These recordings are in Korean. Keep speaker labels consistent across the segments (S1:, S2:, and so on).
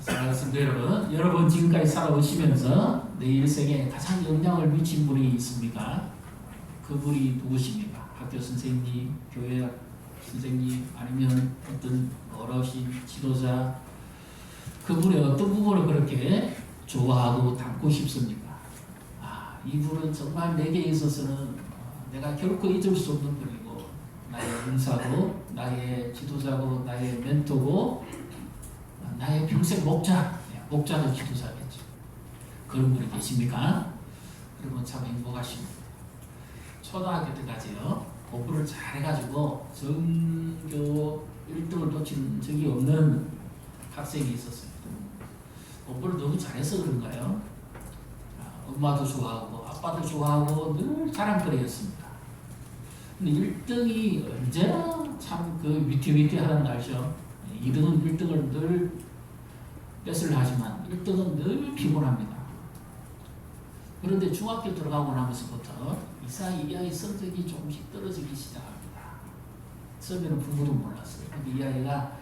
S1: 사랑하는 성도 여러분, 여러분 지금까지 살아오시면서 내 일생에 가장 영향을 미친 분이 있습니까? 그분이 누구십니까? 학교 선생님, 교회 선생님, 아니면 어떤 어르신, 지도자, 그분의 어떤 부분을 그렇게 좋아하고 닮고 싶습니까? 이분은 정말 내게 있어서는 내가 결코 잊을 수 없는 분이고, 나의 은사고, 나의 지도자고, 나의 멘토고, 나의 평생 목자도 지도자겠죠. 그런 분이 계십니까? 그러면 참 행복하십니다. 초등학교 때까지요, 공부를 잘해가지고 전교 1등을 놓친 적이 없는 학생이 있었어요. 공부를 너무 잘해서 그런가요? 엄마도 좋아하고 아빠도 좋아하고 늘 자랑거리였습니다. 근데 1등이 언제나 참 그 위태위태하는 날이죠. 2등은 1등을 늘 뺏으려 하지만 1등은 늘 피곤합니다. 그런데 중학교 들어가고 나면서부터 이 아이 성적이 조금씩 떨어지기 시작합니다. 처음에는 부모도 몰랐어요. 근데 이 아이가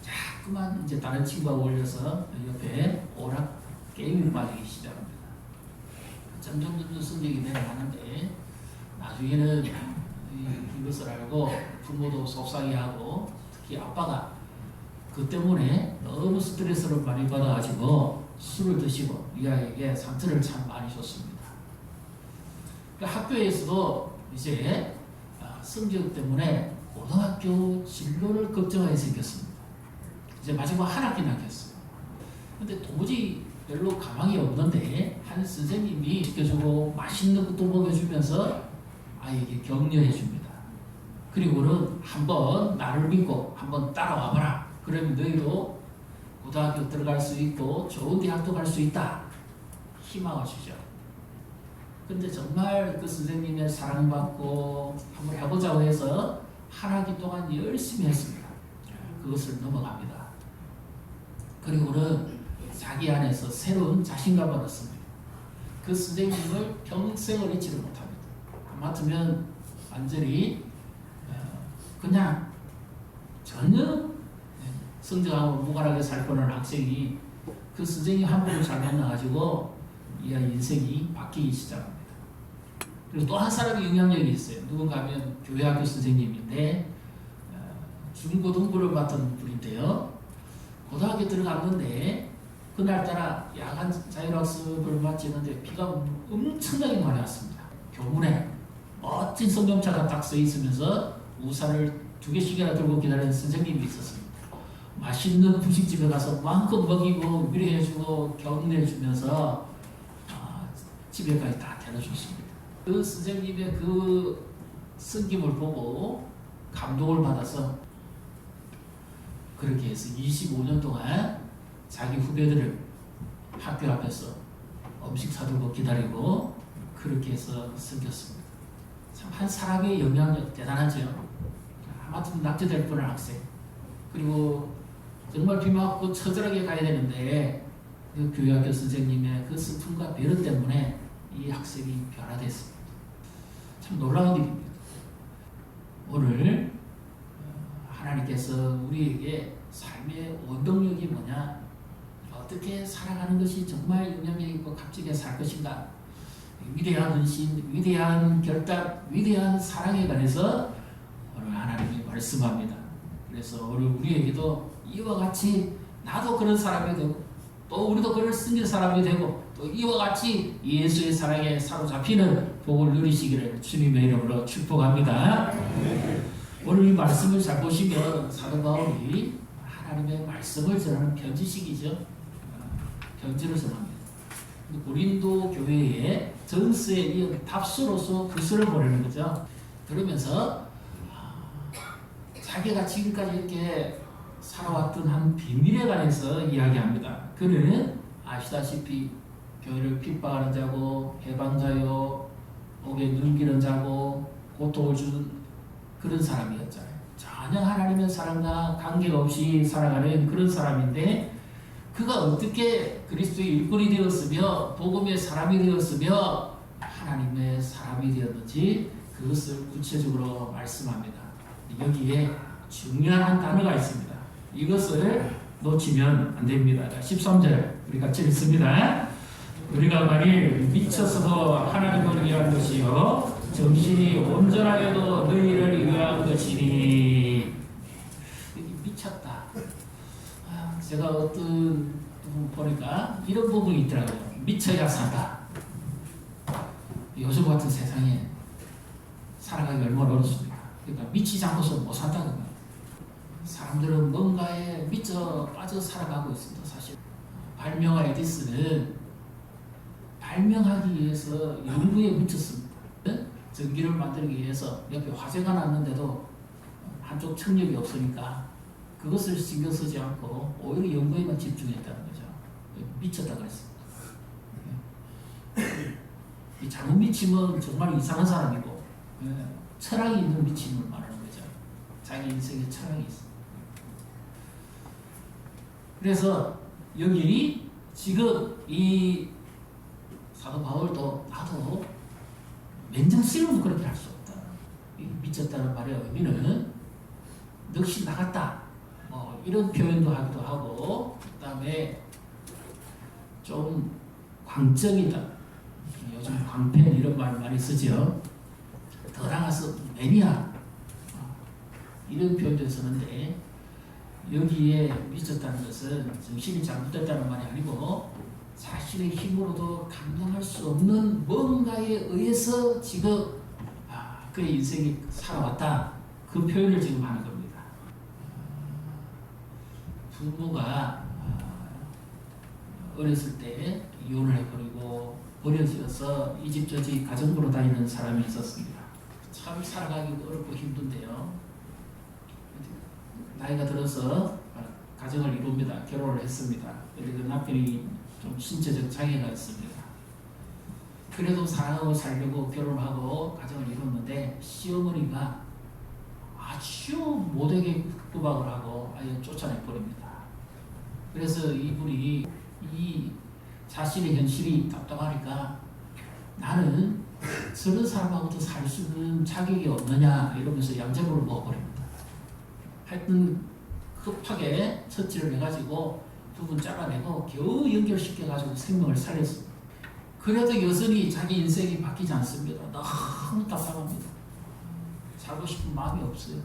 S1: 자꾸만 이제 다른 친구가 어울려서 옆에 오락 게임에 빠지기 시작합니다. 점점 성적이 내려가는데 나중에는 이것을 알고 부모도 속상해하고 특히 아빠가 그 때문에 너무 스트레스를 많이 받아가지고 술을 드시고 이 아이에게 상처를 참 많이 줬습니다. 학교에서도 이제 성적 때문에 고등학교 진로를 걱정하게 생겼습니다. 이제 마지막 한 학기 남겼어요. 근데 도무지 별로 가망이 없는데 한 선생님이 시켜주고 맛있는 것도 먹여주면서 아이에게 격려해 줍니다. 그리고는 한번 나를 믿고 한번 따라와봐라. 그러면 너희도 고등학교 들어갈 수 있고 좋은 대학도 갈 수 있다. 희망을 주죠. 근데 정말 그 선생님의 사랑받고 한번 해보자고 해서 한 학기 동안 열심히 했습니다. 그것을 넘어갑니다. 그리고는 자기 안에서 새로운 자신감을 얻습니다. 그 선생님을 평생을 잊지를 못합니다. 하마터면 완전히 그냥 전혀 성적하고 무관하게 살 뻔한 학생이 그 선생님 한 분을 잘 만나가지고 이 아이 인생이 바뀌기 시작합니다. 그리고 또 한 사람이 영향력이 있어요. 누군가 하면 교회학교 선생님인데 중고등부를 맡은 분인데요. 고등학교 들어갔는데 그날따라 야간 자율학습을 마치는데 비가 엄청나게 많이 왔습니다. 교문에 멋진 성경차가 딱 서 있으면서 우산을 2개씩이나 들고 기다리는 선생님이 있었습니다. 맛있는 분식집에 가서 마음껏 먹이고 위로해주고 격려해주면서 집에까지 다 데려줬습니다. 그 선생님의 그 섬김을 보고 감동을 받아서 그렇게 해서 25년 동안 자기 후배들을 학교 앞에서 음식 사들고 기다리고 그렇게 해서 섬겼습니다. 참 한 사람의 영향력 대단하죠. 하마터면 낙제될 뻔한 학생. 그리고 정말 비 맞고 처절하게 가야 되는데 그 교회학교 선생님의 그 슬픔과 배려 때문에 이 학생이 변화됐습니다. 참 놀라운 일입니다. 오늘 하나님께서 우리에게 삶의 원동력이 뭐냐, 어떻게 살아가는 것이 정말 영향력 있고 값지게 살 것인가, 위대한 헌신, 위대한 결단, 위대한 사랑에 관해서 오늘 하나님이 말씀합니다. 그래서 오늘 우리에게도 이와 같이 나도 그런 사람이 되고 또 우리도 그를 섬길 사람이 되고 또 이와 같이 예수의 사랑에 사로잡히는 복을 누리시기를 주님의 이름으로 축복합니다. 오늘 이 말씀을 잘 보시면 사도 바울이 하나님의 말씀을 전하는 편지식이죠. 편지를 전합니다. 고린도 교회에 전서에 이은 답서로서 글쓰를 보내는 거죠. 그러면서 자기가 지금까지 이렇게 살아왔던 한 비밀에 관해서 이야기합니다. 그는 아시다시피 교회를 핍박하는 자고 해방자요 옥에 눌기는 자고 고통을 주는 그런 사람이었잖아요. 전혀 하나님의 사랑과 관계없이 살아가는 그런 사람인데 그가 어떻게 그리스도의 일꾼이 되었으며 복음의 사람이 되었으며 하나님의 사람이 되었는지 그것을 구체적으로 말씀합니다. 여기에 중요한 한 단어가 있습니다. 이것을 놓치면 안 됩니다. 13절 우리 같이 읽습니다. 우리가 만일 미쳐서도 하나님을 위한 것이요 정신이 온전하게도 너희를 위한 것이니. 미쳤다. 제가 어떤 부분 보니까 이런 부분이 있더라고요. 미쳐야 산다. 요즘 같은 세상에 살아가기 얼마나 어렵습니까? 그러니까 미치지 않고서 못 산다는 거예요. 사람들은 뭔가에 미쳐 빠져 살아가고 있습니다. 사실 발명가 에디슨은 발명하기 위해서 연구에 미쳤습니다. 전기를 만들기 위해서 옆에 화재가 났는데도 한쪽 청력이 없으니까 그것을 신경 쓰지 않고 오히려 연구에만 집중했다는 거죠. 미쳤다 그랬습니다. 이 잘못 미치면 정말 이상한 사람이고 철학이 있는 미침을 말하는 거죠. 자기 인생에 철학이 있어. 그래서 여기 지금 이 사도 바울도 나도 맨정신으로 그렇게 할 수 없다. 미쳤다는 말의 의미는 넋이 나갔다. 이런 표현도 하기도 하고, 그 다음에 좀 광적이다. 요즘 광팬 이런 말 많이 쓰죠. 더 나가서 매니아 이런 표현도 쓰는데 여기에 미쳤다는 것은 정신이 잘못됐다는 말이 아니고 자신의 힘으로도 감당할 수 없는 뭔가에 의해서 지금 그의 인생이 살아왔다. 그 표현을 지금 하는 겁니다. 부모가 어렸을 때 이혼을 해버리고 버려져서 이 집 저 집 가정부로 다니는 사람이 있었습니다. 참 살아가기 어렵고 힘든데요. 나이가 들어서 가정을 이룹니다. 결혼을 했습니다. 그런데 그 남편이 좀 신체적 장애가 있습니다. 그래도 사랑하고 살려고 결혼하고 가정을 이뤘는데 시어머니가 아주 못되게 구박을 하고 아예 쫓아내버립니다. 그래서 이분이 이 자신의 현실이 답답하니까 나는 저런 사람하고도 살 수 있는 자격이 없느냐 이러면서 양자부를 먹어버립니다. 하여튼 급하게 처치를 해가지고 두 분 잘라내고 겨우 연결시켜가지고 생명을 살렸습니다. 그래도 여전히 자기 인생이 바뀌지 않습니다. 너무 답답합니다. 살고 싶은 마음이 없어요.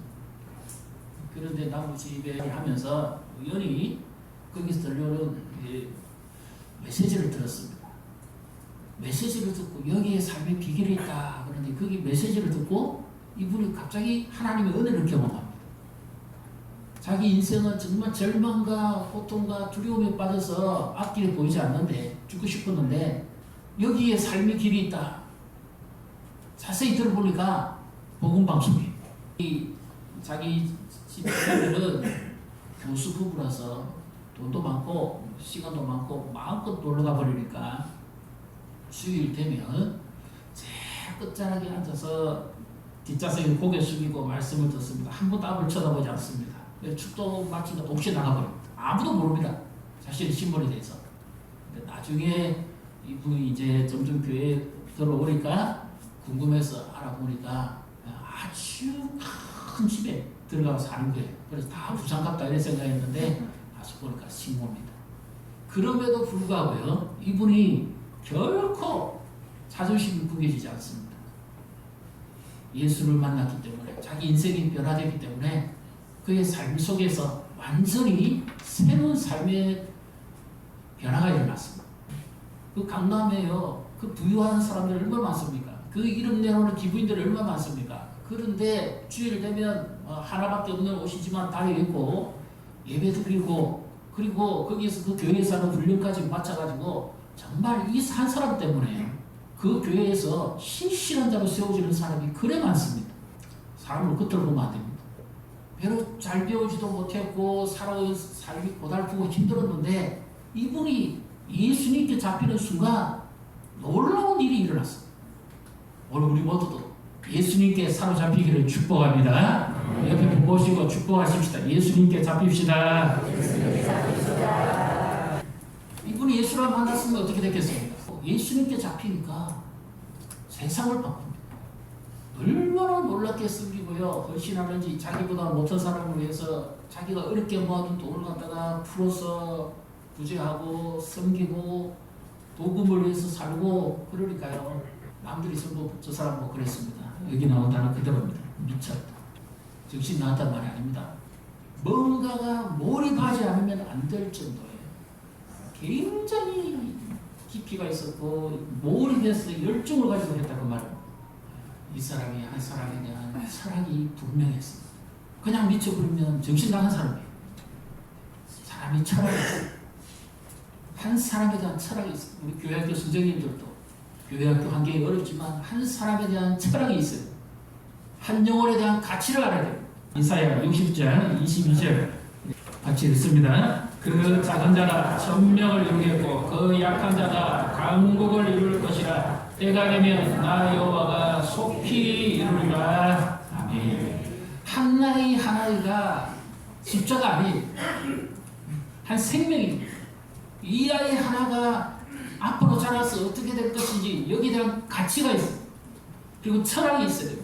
S1: 그런데 나머지 예배를 하면서 우연히 거기서 들려오는 메시지를 들었습니다. 메시지를 듣고 여기에 삶의 비결이 있다. 그런데 거기 메시지를 듣고 이분이 갑자기 하나님의 은혜를 경험합니다. 자기 인생은 정말 절망과 고통과 두려움에 빠져서 앞길이 보이지 않는데 죽고 싶었는데 여기에 삶의 길이 있다. 자세히 들어보니까 복음방송이에요. 자기 집사람들은 교수 부부라서 돈도 많고 시간도 많고 마음껏 놀러가 버리니까 수요일 되면 제 끝자락에 앉아서 뒷좌석에 고개 숙이고 말씀을 듣습니다. 한 번도 앞을 쳐다보지 않습니다. 축도 마치다 옥시 나가버립니다. 아무도 모릅니다. 자신의 신분에 대해서. 근데 나중에 이분이 이제 점점 교회에 들어오니까 궁금해서 알아보니까 아주 큰 집에 들어가서 사는 거예요. 그래서 다 부산갑다 이런 생각했는데 가서 보니까 신고입니다. 그럼에도 불구하고요, 이분이 결코 자존심이 구겨지지 않습니다. 예수를 만났기 때문에 자기 인생이 변화되기 때문에 그의 삶 속에서 완전히 새로운 삶의 변화가 일어났습니다. 그 강남에요, 그 부유한 사람들 얼마나 많습니까? 그 이름 내놓는 기부인들 얼마나 많습니까? 그런데 주일 되면 하나밖에 없는 옷이지만 달려있고 예배 드리고 그리고 거기에서 그 교회에서 하는 훈련까지 마쳐가지고 정말 이 한 사람 때문에 그 교회에서 신실한 자로 세워지는 사람이 그래 많습니다. 사람을 겉으로 보면 안 됩니다. 별로 잘 배우지도 못했고 살아온 삶이 고달프고 힘들었는데 이분이 예수님께 잡히는 순간 놀라운 일이 일어났어요. 오늘 우리 모두도 예수님께 사로잡히기를 축복합니다. 옆에 보시고 축복하십시다. 예수님께 잡힙시다. 이분이 예수를 만났으면 어떻게 됐겠습니까? 예수님께 잡히니까 세상을 바꿉니다. 얼마나 놀랍게 섬기고 하고요. 헌신하는지 자기보다 못한 사람을 위해서 자기가 어렵게 모아둔 돈을 갖다가 풀어서 구제하고 섬기고 도금을 위해서 살고 그러니까요. 남들이 전부 저 사람 뭐 그랬습니다. 여기 나온 단어 그대로입니다. 미쳤다. 정신 나갔단 말이 아닙니다. 뭔가가 몰입하지 않으면 안 될 정도예요. 굉장히 깊이가 있었고 몰입해서 열정을 가지고 했다 그 말은. 이 사람이 한 사람에 대한 철학이 분명했습니다. 그냥 미쳐버리면 정신 나간 사람이에요. 사람이 철학이 있어요. 한 사람에 대한 철학이 있어요. 우리 교회학교 선생님들도 교회학교 환경이 어렵지만 한 사람에 대한 철학이 있어요. 한 영혼에 대한 가치를 알아야 돼요. 이사야 60장 22절 같이 읽습니다. 그 작은 자가 천명을 이루겠고 그 약한 자가 강국을 이룰 것이라. 때가 되면 나 여호와가 속히 이루리라. 아멘. 한 나이 한 아이가 숫자가 아니에요. 한 생명입니다. 이 아이 하나가 앞으로 자라서 어떻게 될 것인지 여기에 대한 가치가 있어요. 그리고 철학이 있어요.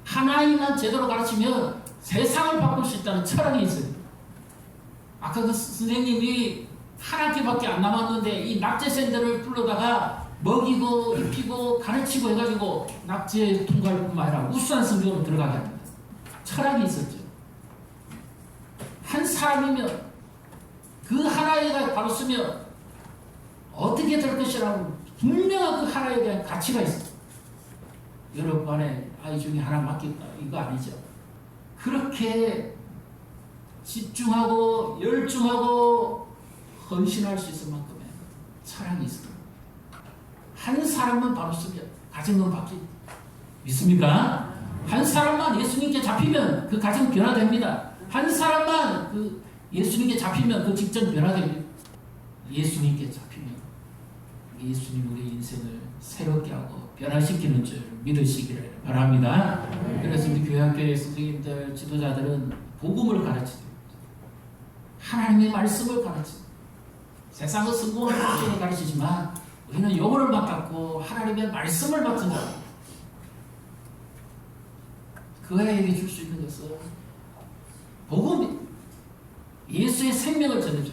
S1: 한 아이만 제대로 가르치면 세상을 바꿀 수 있다는 철학이 있어요. 아까 그 선생님이 한 학기밖에 안 남았는데 이 낙제생들을 불러다가 먹이고 입히고 가르치고 해가지고 낙제 통과할 뿐만 아니라 우수한 성적으로 들어가게 합니다. 철학이 있었죠. 한 사람이면 그 하나에가 바로 쓰면 어떻게 될 것이라고 분명한 그 하나에 대한 가치가 있어요. 여러분 안에 아이 중에 하나 맡겼다 이거 아니죠. 그렇게 집중하고 열중하고 헌신할 수 있을 만큼의 철학이 있어요. 한 사람만 바로 쓰면 가정은 바뀝니다. 믿습니까? 한 사람만 예수님께 잡히면 그 가정 변화됩니다. 한 사람만 그 예수님께 잡히면 그 직장 변화됩니다. 예수님께 잡히면 예수님 우리 인생을 새롭게 하고 변화시키는 줄 믿으시기를 바랍니다. 그래서 우리 교회학교의 선생님들, 지도자들은 복음을 가르치죠. 하나님의 말씀을 가르치죠. 세상의 성공을 가르치지만 우리는 영혼을 맡았고 하나님의 말씀을 맡은 자. 그 아이에게 줄 수 있는 것은 복음입니다. 예수의 생명을 전해줘.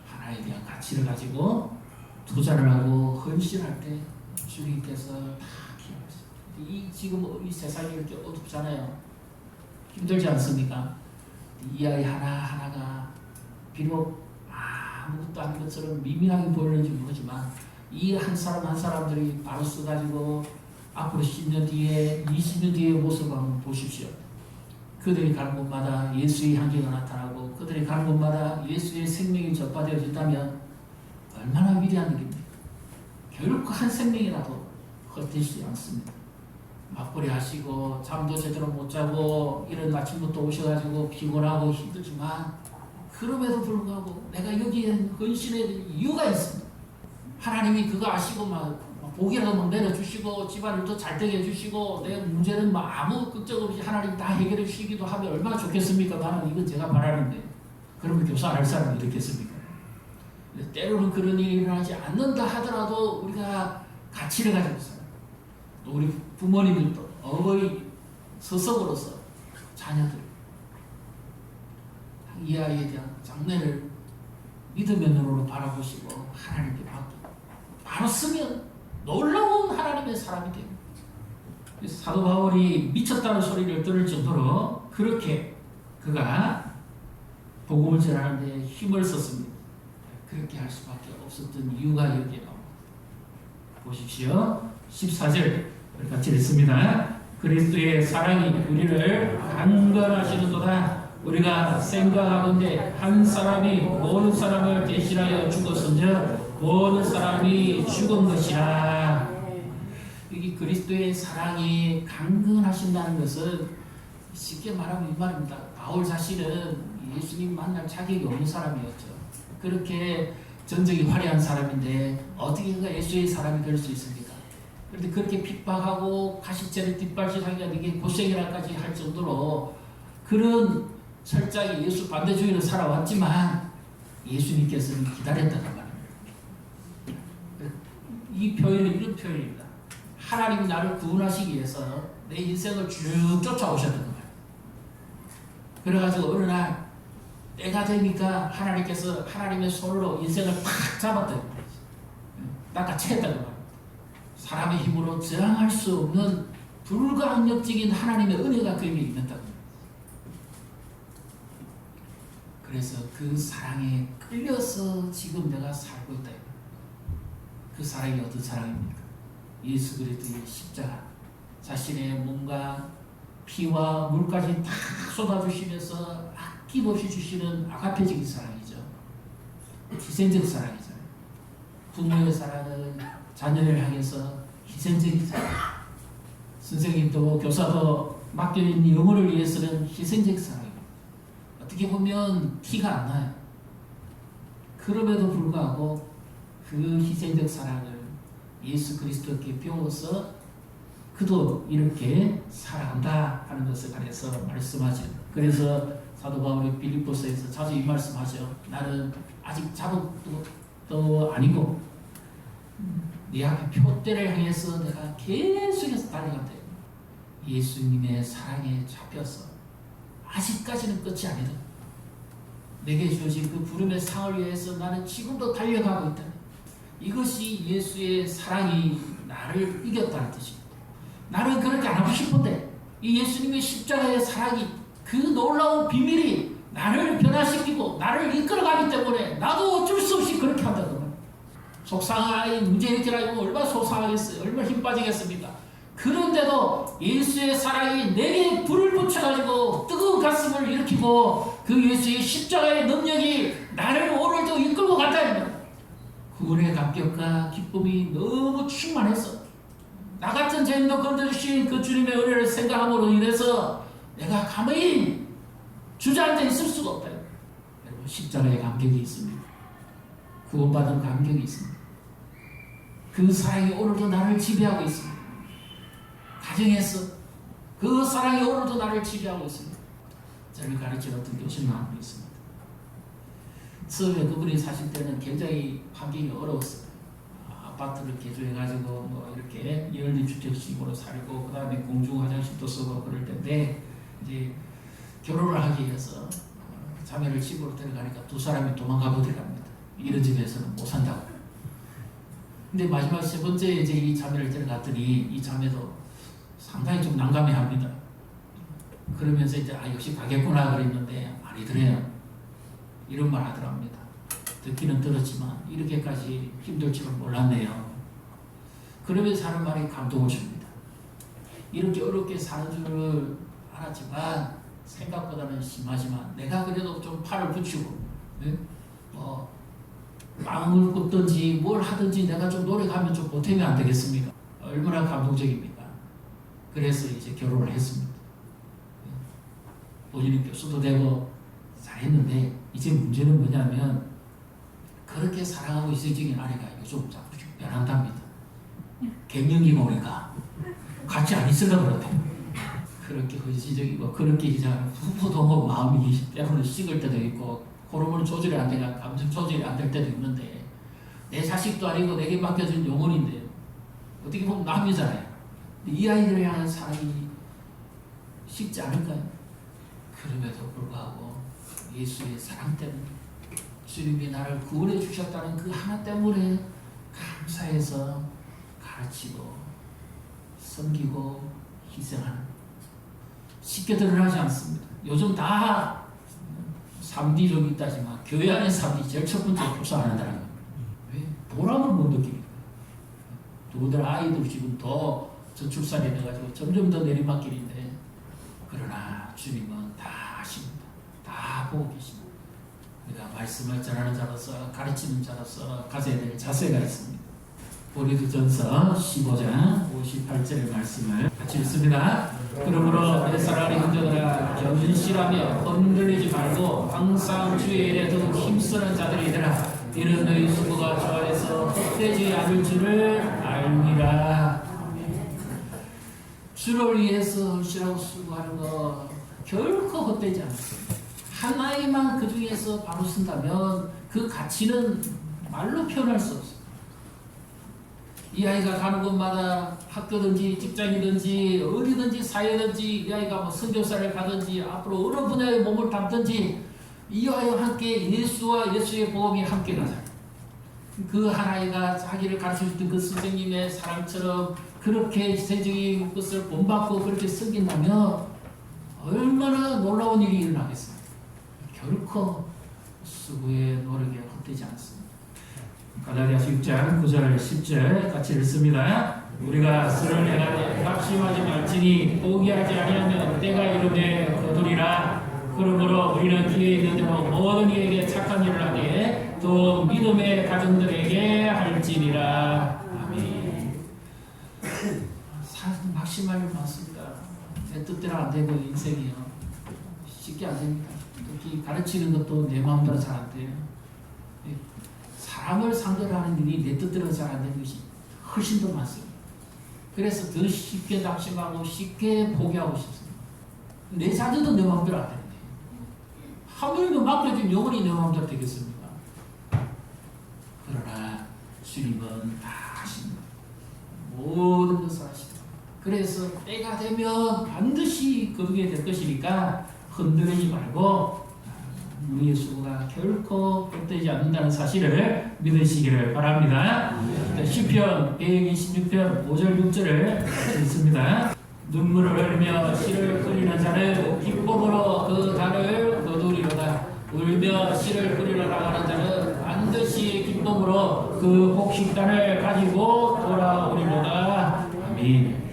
S1: 하나에 대한 가치를 가지고 투자를 하고 헌신할 때 주님께서 다 기억하십니다. 지금 이 세상이 이렇게 어둡잖아요. 힘들지 않습니까? 이 아이 하나하나가 비록 아무것도 아닌 것처럼 미미하게 보이는지 모르지만 이 한 사람 한 사람들이 바로 써가지고 앞으로 10년 뒤에 20년 뒤의 모습을 한번 보십시오. 그들이 가는 곳마다 예수의 향기가 나타나고 그들이 가는 곳마다 예수의 생명이 전파되어진다면 얼마나 위대한 일입니까? 결코 한 생명이라도 헛되지 않습니다. 맞벌이 하시고 잠도 제대로 못 자고 이런 아침부터 오셔가지고 피곤하고 힘들지만 그럼에도 불구하고 내가 여기에 헌신해야 될 이유가 있습니다. 하나님이 그거 아시고 막 복이라도 막 내려주시고 집안을 더 잘 되게 해주시고 내 문제는 막 아무 걱정 없이 하나님 다 해결해 주시기도 하면 얼마나 좋겠습니까? 나는 이건 제가 바라는데 그러면 교사 안 할 사람이 어떻겠습니까? 때로는 그런 일이 일어나지 않는다 하더라도 우리가 가치를 가지고 있어요. 또 우리 부모님들도 어버이 서석으로서 자녀들 이 아이에 대한 장래를 믿음의 눈으로 바라보시고 하나님께 맡기고 바로 쓰면 놀라운 하나님의 사람이 됩니다. 사도 바울이 미쳤다는 소리를 들을 정도로 그렇게 그가 복음을 전하는 데 힘을 썼습니다. 그렇게 할 수밖에 없었던 이유가 여기에 나옵니다. 보십시오. 14절 같이 읽습니다. 그리스도의 사랑이 우리를 강건하시는도다. 우리가 생각하건대 한 사람이 모든 사람을 대신하여 죽었은즉 모든 사람이 죽은 것이라. 여기 그리스도의 사랑이 강건하신다는 것은 쉽게 말하면 이 말입니다. 바울 자신은 예수님 만날 자격이 없는 사람이었죠. 그렇게 전적이 화려한 사람인데 어떻게 그가 예수의 사람이 될 수 있습니까? 그런데 그렇게 핍박하고 가시체를 뒷발질하기가 되게 고생이라까지 할 정도로 그런 철저하게 예수 반대주의로 살아왔지만 예수님께서는 기다렸다는 말입니다. 이 표현은 이런 표현입니다. 하나님이 나를 구원하시기 위해서 내 인생을 쭉 쫓아오셨던 거예요. 그래가지고 어느 날 때가 되니까 하나님께서 하나님의 손으로 인생을 탁 잡았던 거예요. 낚아챘다고 말합니다. 사람의 힘으로 저항할 수 없는 불가항력적인 하나님의 은혜가 그에게 있는다고. 그래서 그 사랑에 끌려서 지금 내가 살고 있다. 그 사랑이 어떤 사랑입니까? 예수 그리스도의 십자가, 자신의 몸과 피와 물까지 다 쏟아주시면서 아낌없이 주시는 아가페적인 사랑이죠. 희생적 사랑이죠. 부모의 사랑은 자녀를 향해서 희생적인 사랑. 선생님도 교사도 맡겨진 영혼을 위해서는 희생적 사랑입니다. 어떻게 보면 티가 안 나요. 그럼에도 불구하고 그 희생적 사랑을 예수 그리스도께 배워서 그도 이렇게 살아간다 하는 것에 관해서 말씀하죠. 그래서 사도 바울이 빌립보서에서 자주 이 말씀하죠. 나는 아직 자동도 아니고 내 앞에 표대를 향해서 내가 계속해서 달려간다. 예수님의 사랑에 잡혀서 아직까지는 끝이 아니다. 내게 주어진 그 부름의 상을 위해서 나는 지금도 달려가고 있다. 이것이 예수의 사랑이 나를 이겼다는 뜻입니다. 나는 그렇게 안 하고 싶은데 이 예수님의 십자가의 사랑이 그 놀라운 비밀이 나를 변화시키고 나를 이끌어가기 때문에 나도 어쩔 수 없이 그렇게 한다는 거예요. 속상하게 문제 일으키라고 얼마나 속상하겠어요. 얼마나 힘 빠지겠습니까? 그런데도 예수의 사랑이 내게 불을 붙여가지고 뜨거운 가슴을 일으키고 그 예수의 십자가의 능력이 나를 오늘도 이끌고 갔다는 거예요. 구원의 감격과 기쁨이 너무 충만해서 나 같은 죄인도 건져주신 그 주님의 은혜를 생각함으로 인해서 내가 가만히 주저앉아 있을 수가 없다. 여러분, 십자가의 감격이 있습니다. 구원받은 감격이 있습니다. 그 사랑이 오늘도 나를 지배하고 있습니다. 가정에서 그 사랑이 오늘도 나를 지배하고 있습니다. 저를 가르치는 어떤 교수님 한 분 있습니다. 처음에 그분이 사실 때는 굉장히 환경이 어려웠어요. 아파트를 개조해가지고 뭐 이렇게 연립주택식으로 살고 그 다음에 공중 화장실도 쓰고 그럴 텐데 이제 결혼을 하기 위해서 자매를 집으로 데려가니까 두 사람이 도망가 버리랍니다. 이런 집에서는 못 산다고. 근데 마지막 세 번째 이제 이 자매를 데려갔더니 이 자매도 상당히 좀 난감해합니다. 그러면서 이제 역시 가겠구나 그랬는데 아니더래요. 이런 말 하더랍니다. 듣기는 들었지만 이렇게까지 힘들 줄은 몰랐네요. 그러면서 하는 말이 감동을 줍니다. 이렇게 어렵게 사는 줄을 알았지만 생각보다는 심하지만 내가 그래도 좀 팔을 붙이고 마음을 굽든지 뭘 하든지 내가 좀 노력하면 좀 보탬이 안 되겠습니까? 얼마나 감동적입니까? 그래서 이제 결혼을 했습니다. 본인은 교수도 되고 잘했는데 이제 문제는 뭐냐면 그렇게 사랑하고 희생적인 아내가 요즘 자꾸 변한답니다. 갱년기가 오니까 같이 안 있으려고 그러대요. 그렇게 헌신적이고 그렇게 이제 부부도 마음이 때로는 식을 때도 있고 호르몬 조절이 안 되냐 감정 조절이 안 될 때도 있는데 내 자식도 아니고 내게 맡겨진 영혼인데 어떻게 보면 남이잖아요. 이 아이들을 향한 사랑이 쉽지 않을까요? 그럼에도 불구하고 예수의 사랑 때문에 주님이 나를 구원해 주셨다는 그 하나 때문에 감사해서 가르치고 섬기고 희생하는 쉽게 드러나지 않습니다. 요즘 다 3D 좀 있다지만 교회 안에 3D 제일 첫 번째 교사한다는 거예요. 왜? 보람을 못 느낍니까? 누구들 아이들 지금 더 저출산이 돼가지고 점점 더 내리막길인데 그러나 주님은 다 아십니다. 다 보고 계십니다. 우리가 말씀을 전하는 자로서 가르치는 자로서 가져야 될 자세가 있습니다. 고린도전서 15장 58절의 말씀을 같이 읽습니다. 그러므로 내 사랑하는 형제들아 견실하며 흔들리지 말고 항상 주의 일에 더욱 힘쓰는 자들이더라. 이는 너희 수고가 주 안에서 헛되지 않을 줄을 알미라. 주를 위해서 헌신하고 수고하는 거 결코 헛되지 않습니다. 하나님만 그 중에서 바로 쓴다면 그 가치는 말로 표현할 수 없습니다. 이 아이가 가는 곳마다 학교든지 직장이든지 어디든지 사회든지 이 아이가 뭐 선교사를 가든지 앞으로 어느 분야에 몸을 담든지 이 아이와 함께 예수와 예수의 복음이 함께 가자. 그 한 아이가 자기를 가르쳐주던 그 선생님의 사랑처럼 그렇게 세적인 것을 본받고 그렇게 섬긴다면 얼마나 놀라운 일이 일어나겠어요. 결코 수고의 노력이 헛되지 않습니다. 갈라디아서 6장 9절 10절 같이 읽습니다. 우리가 서로 내가 낙심하지 말지니 포기하지 아니하면 때가 이르되 거두리라. 그러므로 우리는 뒤에 있는 대로 모든 이에게 착한 일을 하되 또 믿음의 가정들에게 할지니라. 아멘. 사실 막심할 일 많습니다. 내 뜻대로 안 되고 인생이요 쉽게 안 됩니다. 특히 가르치는 것도 내 마음대로 잘 안 돼요. 사람을 상대로 하는 일이 내 뜻대로 잘 안 되는 것이 훨씬 더 많습니다. 그래서 더 쉽게 낙심하고 쉽게 포기하고 싶습니다. 내 자녀도 내 마음대로 안 되는데 하물며 맡겨진 영혼이 내 마음대로 되겠습니까? 그러나 주님은 다 하십니다. 모든 것을 하십니다. 그래서 때가 되면 반드시 거두게 될 것이니까 흔들리지 말고 우리의 수고가 결코 헛되지 않는다는 사실을 믿으시기를 바랍니다. 시편 126편 5절 6절을 읽습니다. 눈물을 흘리며 씨를 끓이는 자는 기쁨으로 그 달을 거두리로다. 울며 씨를 끓이러 나가는 자는 반드시 기쁨으로 그 곡식단을 가지고 돌아오리로다. 아멘.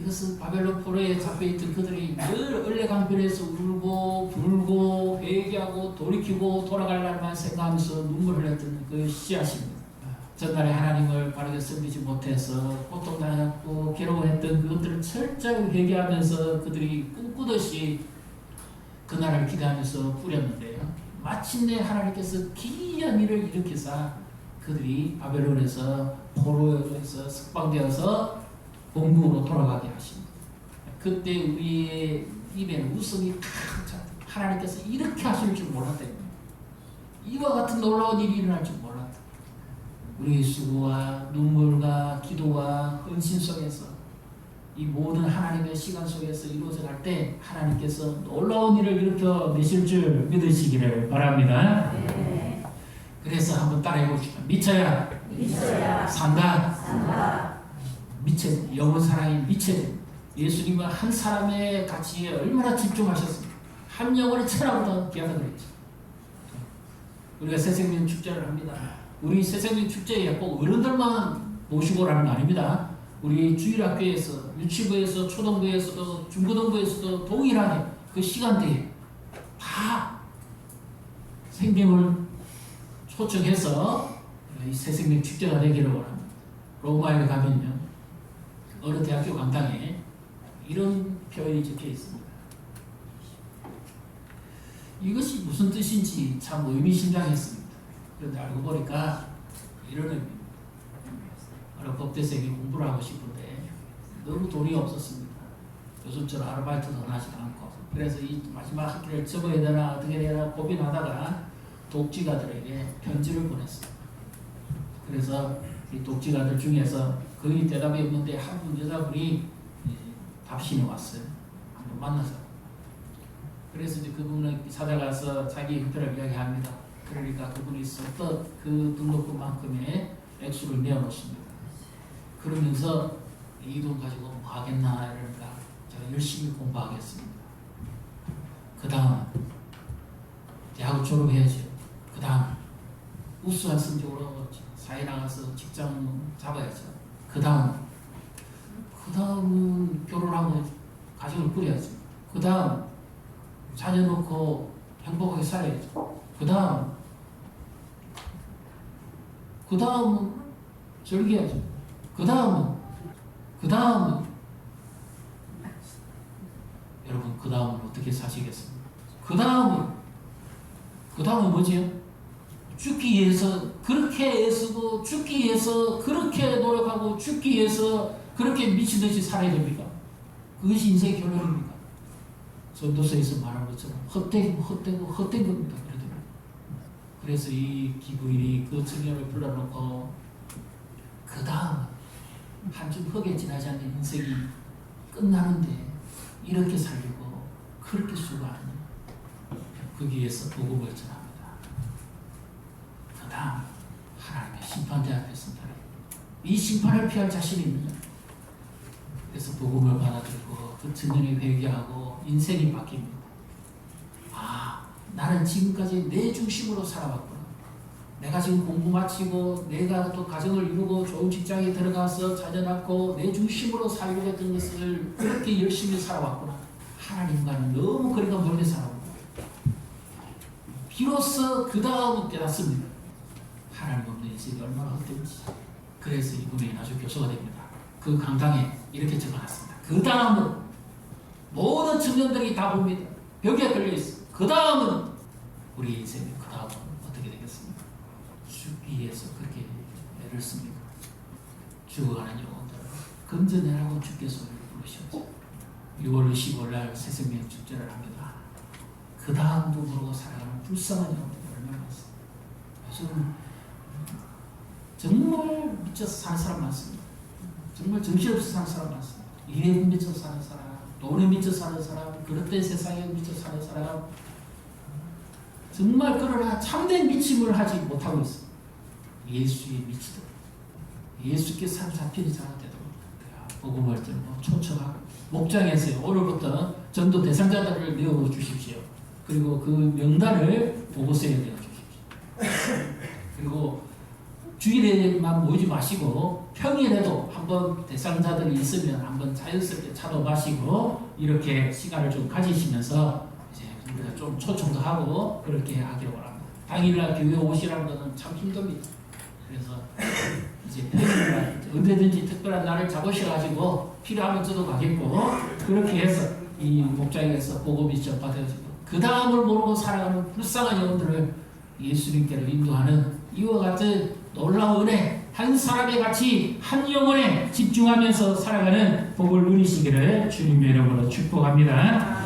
S1: 이것은 바벨론 포로에 잡혀있던 그들이 늘 을레강변에서 울고 불고 회개하고 돌이키고 돌아갈 날만 생각하면서 눈물을 흘렸던 그 씨앗입니다. 전날에 하나님을 바르게 섬기지 못해서 고통당했고 괴로워했던 그것들을 철저히 회개하면서 그들이 꿈꾸듯이 그날을 기대하면서 뿌렸는데요. 마침내 하나님께서 기이한 일을 일으켜서 그들이 바벨론에서 포로에서 석방되어서 본국으로 돌아가게 하십니다. 그때 우리의 입에는 웃음이 탁 차. 하나님께서 이렇게 하실 줄 몰랐다. 이와 같은 놀라운 일이 일어날 줄 몰랐다. 우리의 수고와 눈물과 기도와 헌신 속에서 이 모든 하나님의 시간 속에서 이루어져 갈 때 하나님께서 놀라운 일을 일으켜 내실 줄 믿으시기를 바랍니다. 네. 그래서 한번 따라해 봅시다. 미쳐야 산다. 미쳐야 돼. 영원 사랑이 미쳐야 돼. 예수님은 한 사람의 가치에 얼마나 집중하셨습니까? 한 영혼의 천하보다 귀하다 그랬죠. 우리가 새생명 축제를 합니다. 우리 새생명 축제에 꼭 어른들만 모시고 라는 거 아닙니다. 우리 주일학교에서, 유치부에서, 초등부에서도, 중고등부에서도 동일하게 그 시간대에 다 생명을 초청해서 이 새생명 축제가 되기를 원합니다. 로마에 가면요. 어느 대학교 강당에 이런 표현이 적혀 있습니다. 이것이 무슨 뜻인지 참 의미심장했습니다. 그런데 알고 보니까 이런 의미입니다. 어느 법대생이 공부를 하고 싶은데 너무 돈이 없었습니다. 요즘처럼 아르바이트도 하지 않고 그래서 이 마지막 학기를 접어야 되나 어떻게 해야 되나 고민하다가 독지가들에게 편지를 보냈어요. 그래서 이 독지가들 중에서 거의 대답이 없는데 한 분 여자분이 답신이 왔어요. 한번 만나서. 그래서 이제 그분은 찾아가서 자기 형편을 이야기합니다. 그러니까 그분이 선뜻 그 등록금만큼의 액수를 내어놓습니다. 그러면서 이 돈 가지고 뭐 하겠나 이러니까 제가 열심히 공부하겠습니다. 그 다음 대학을 졸업해야죠. 그 다음 우수한 성적으로 사회 나가서 직장 잡아야죠. 그 다음은 결혼하고 가정을 꾸려야죠. 그 다음 자녀 놓고 행복하게 살아야죠. 그 다음은 즐겨야죠. 그 다음은 여러분 그 다음은 어떻게 사시겠습니까? 그 다음은 뭐지요? 죽기 위해서 그렇게 애쓰고 죽기 위해서 그렇게 노력하고 죽기 위해서 그렇게 미치듯이 살아야 됩니까? 그것이 인생의 결론입니까? 전도서에서 말한 것처럼 헛된 겁니다. 그래서 이 기부인이 그 청년을 불러놓고 그 다음 한줌 흙에 지나지 않는 인생이 끝나는데 이렇게 살려고 그렇게 수고하느냐. 거기에서 복음을 전합니다. 그 다음 하나님의 심판대 앞에 선다. 이 심판을 피할 자신이 있느냐. 그래서 복음을 받아들이고 그 증인이 회개하고 인생이 바뀝니다. 아, 나는 지금까지 내 중심으로 살아왔구나. 내가 지금 공부 마치고 내가 또 가정을 이루고 좋은 직장에 들어가서 자녀 낳고 내 중심으로 살려고 했던 것을 그렇게 열심히 살아왔구나. 하나님과는 너무 거리가 멀리 살아왔구나. 비로소 그 다음은 깨닫습니다. 하나님 없는 인생이 얼마나 헛된지. 그래서 이분이 아주 교수가 됩니다. 그 강당에 이렇게 적어놨습니다. 그 다음은 모든 청년들이 다 봅니다. 벽에 걸려있어. 그 다음은 우리 인생의 그 다음은 어떻게 되겠습니까? 죽기 위해서 그렇게 애를 씁니다. 죽어가는 영혼들을 건져내라고 주께서 부르셨죠. 6월 25일 날 새생명 축제를 합니다. 그 다음도 모르고 살아가는 불쌍한 영혼들이 얼마나 많습니다. 요즘 정말 미쳐서 사는 사람 많습니다. 정말 정신없이 사는 사람 많습니다. 일에 미쳐 사는 사람, 돈에 미쳐 사는 사람, 그릇된 세상에 미쳐 사는 사람, 정말 그러나 참된 미침을 하지 못하고 있습니다. 예수에 미치도록, 예수께 사로잡히는 자가 되도록 복음을 들고 초청하고 목장에서요. 오늘부터 전도 대상자들을 내어 주십시오. 그리고 그 명단을 보고서에 내어 주십시오. 그리고 주일에만 모이지 마시고 평일에도 한번 대상자들이 있으면 한번 자연스럽게 차도 마시고 이렇게 시간을 좀 가지시면서 이제 우리가 좀 초청도 하고 그렇게 하기로 바랍니다. 당일날 교회 오시라는 것은 참 힘듭니다. 그래서 이제 평일날 언제든지 특별한 날을 잡으셔가지고 필요하면 저도 가겠고 그렇게 해서 이 목장에서 복음이 전파되어지고 그 다음을 모르고 살아가는 불쌍한 영혼들을 예수님께로 인도하는 이와 같은 놀라운 은혜, 한 사람의 같이 한 영혼에 집중하면서 살아가는 복을 누리시기를 주님의 이름으로 축복합니다.